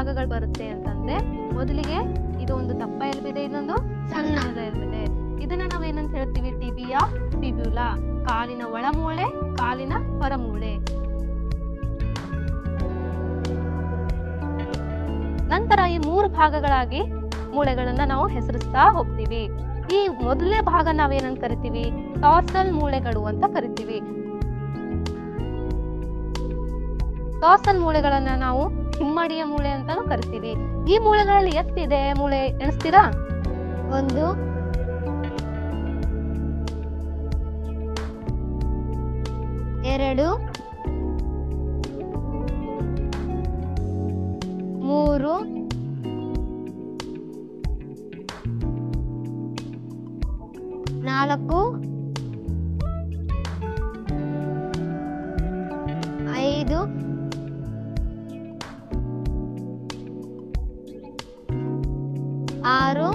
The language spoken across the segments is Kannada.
ಭಾಗಗಳು ಬರುತ್ತೆ ಅಂತಂದ್ರೆ ಮೊದಲಿಗೆ ಇದು ಒಂದು ದಪ್ಪ ಎಲುಬಿದೆ, ಇನ್ನೊಂದು ಸಣ್ಣದ ಎಲುಬಿದೆ. ಇದನ್ನ ನಾವೇನಂತ ಹೇಳ್ತೀವಿ? ಟಿಬಿಯಾ, ಫಿಬ್ಯುಲಾ. ಕಾಲಿನ ಒಳಮೂಳೆ, ಕಾಲಿನ ಹೊರಮೂಳೆ. ನಂತರ ಈ 3 ಭಾಗಗಳಾಗಿ ಮೂಳೆಗಳನ್ನ ನಾವು ಹೆಸರಿಸ್ತಾ ಹೋಗ್ತೀವಿ. ಈ ಮೊದಲನೇ ಭಾಗ ನಾವೇನಂತ ಕರಿತೀವಿ? ಟಾರ್ಸಲ್ ಮೂಳೆಗಳು ಅಂತ ಕರಿತೀವಿ. ಟಾರ್ಸಲ್ ಮೂಳೆಗಳನ್ನ ನಾವು ಹಿಮ್ಮಡಿಯ ಮೂಳೆ ಅಂತಾನು ಕರಿತೀವಿ. ಈ ಮೂಳೆಗಳಲ್ಲಿ ಎಷ್ಟಿದೆ ಮೂಳೆ ಎಣಿಸ್ತೀರಾ? 1 2 3 4 5 6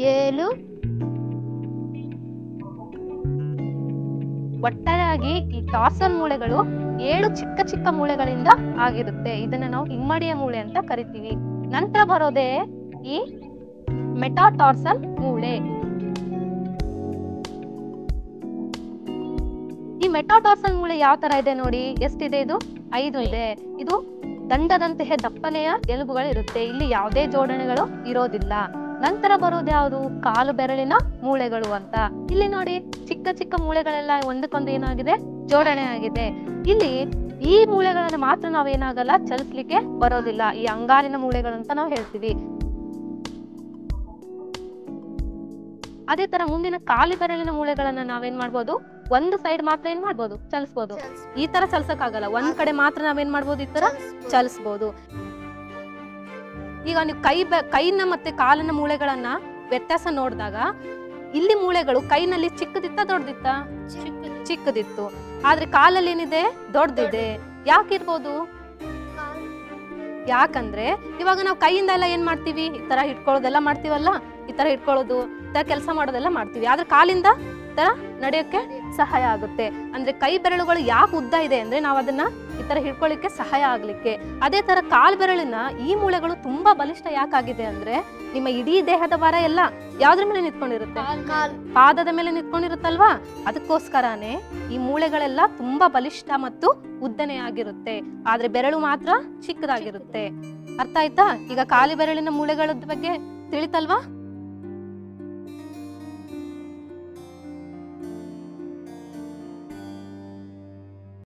7. ಒಟ್ಟಾರೆಯಾಗಿ ಈ ಟಾರ್ಸಲ್ ಮೂಳೆಗಳು 7 ಚಿಕ್ಕ ಚಿಕ್ಕ ಮೂಳೆಗಳಿಂದ ಆಗಿರುತ್ತೆ. ಇದನ್ನ ನಾವು ಹಿಮ್ಮಡಿಯ ಮೂಳೆ ಅಂತ ಕರಿತೀವಿ. ನಂತರ ಬರೋದೇ ಈ ಮೆಟಾಟಾರ್ಸಲ್ ಮೂಳೆ. ಈ ಮೆಟಾಟಾರ್ಸಲ್ ಮೂಳೆ ಯಾವ ತರ ಇದೆ ನೋಡಿ, ಎಷ್ಟಿದೆ? ಇದು 5 ಇದೆ. ಇದು ದಂಡದಂತಹ ದಪ್ಪನೆಯ ಎಲುಬುಗಳು ಇರುತ್ತೆ. ಇಲ್ಲಿ ಯಾವುದೇ ಜೋಡಣೆಗಳು ಇರೋದಿಲ್ಲ. ನಂತರ ಬರೋದು ಯಾವುದು? ಕಾಲು ಬೆರಳಿನ ಮೂಳೆಗಳು ಅಂತ. ಇಲ್ಲಿ ನೋಡಿ, ಚಿಕ್ಕ ಚಿಕ್ಕ ಮೂಳೆಗಳೆಲ್ಲ ಒಂದಕ್ಕೊಂದು ಏನಾಗಿದೆ? ಜೋಡಣೆ ಆಗಿದೆ. ಇಲ್ಲಿ ಈ ಮೂಳೆಗಳನ್ನ ಮಾತ್ರ ನಾವೇನಾಗಲ್ಲ, ಚಲಿಸ್ಲಿಕ್ಕೆ ಬರೋದಿಲ್ಲ. ಈ ಅಂಗಾಲಿನ ಮೂಳೆಗಳು ಅಂತ ನಾವು ಹೇಳ್ತೀವಿ. ಅದೇ ತರ ಮುಂದಿನ ಕಾಲು ಬೆರಳಿನ ಮೂಳೆಗಳನ್ನ ನಾವೇನ್ ಮಾಡ್ಬೋದು? ಒಂದು ಸೈಡ್ ಮಾತ್ರ ಏನ್ ಮಾಡ್ಬೋದು? ಚಲಿಸ್ಬೋದು. ಈ ತರ ಚಲಿಸಕ್ಕಾಗಲ್ಲ, ಒಂದ್ ಕಡೆ ಮಾತ್ರ ನಾವೇನ್ ಮಾಡ್ಬೋದು? ಈ ತರ ಚಲಿಸ್ಬೋದು. ಈಗ ನೀವು ಕೈನ ಮತ್ತೆ ಕಾಲಿನ ಮೂಳೆಗಳನ್ನ ವ್ಯತ್ಯಾಸ ನೋಡಿದಾಗ ಇಲ್ಲಿ ಮೂಳೆಗಳು ಕೈನಲ್ಲಿ ಚಿಕ್ಕದಿತ್ತ ದೊಡ್ಡದಿತ್ತ? ಚಿಕ್ಕದಿತ್ತು. ಆದ್ರೆ ಕಾಲಲ್ಲಿ ಏನಿದೆ? ದೊಡ್ಡದಿದೆ. ಯಾಕಿರ್ಬೋದು? ಯಾಕಂದ್ರೆ ಇವಾಗ ನಾವು ಕೈಯಿಂದ ಎಲ್ಲ ಏನ್ ಮಾಡ್ತೀವಿ? ಈ ತರ ಹಿಡ್ಕೊಳ್ಳೋದೆಲ್ಲ ಮಾಡ್ತೀವಲ್ಲ, ಈ ತರ ಹಿಡ್ಕೊಳ್ಳೋದು, ಈ ತರ ಕೆಲಸ ಮಾಡೋದೆಲ್ಲ ಮಾಡ್ತೀವಿ. ಆದ್ರೆ ಕಾಲಿಂದ ಈ ತರ ನಡೆಯೋಕೆ ಸಹಾಯ ಆಗುತ್ತೆ. ಅಂದ್ರೆ ಕೈ ಬೆರಳುಗಳು ಯಾಕೆ ಉದ್ದ ಇದೆ ಅಂದ್ರೆ ನಾವು ಅದನ್ನ ಈ ತರ ಹಿಡ್ಕೊಳ್ಳಿಕ್ಕೆ ಸಹಾಯ ಆಗ್ಲಿಕ್ಕೆ. ಅದೇ ತರ ಕಾಲ್ ಬೆರಳಿನ ಈ ಮೂಳೆಗಳು ತುಂಬಾ ಬಲಿಷ್ಠ ಯಾಕಾಗಿದೆ ಅಂದ್ರೆ ನಿಮ್ಮ ಇಡೀ ದೇಹದ ಭಾರ ಎಲ್ಲ ಯಾವ್ದ್ರ ಮೇಲೆ ನಿಂತ್ಕೊಂಡಿರುತ್ತೆ? ಪಾದದ ಮೇಲೆ ನಿಂತ್ಕೊಂಡಿರುತ್ತಲ್ವಾ? ಅದಕ್ಕೋಸ್ಕರನೇ ಈ ಮೂಳೆಗಳೆಲ್ಲ ತುಂಬಾ ಬಲಿಷ್ಠ ಮತ್ತು ಉದ್ದನೆ ಆಗಿರುತ್ತೆ. ಆದ್ರೆ ಬೆರಳು ಮಾತ್ರ ಚಿಕ್ಕದಾಗಿರುತ್ತೆ. ಅರ್ಥ ಆಯ್ತಾ? ಈಗ ಕಾಲು ಬೆರಳಿನ ಮೂಳೆಗಳ ಬಗ್ಗೆ ತಿಳಿತಲ್ವಾ?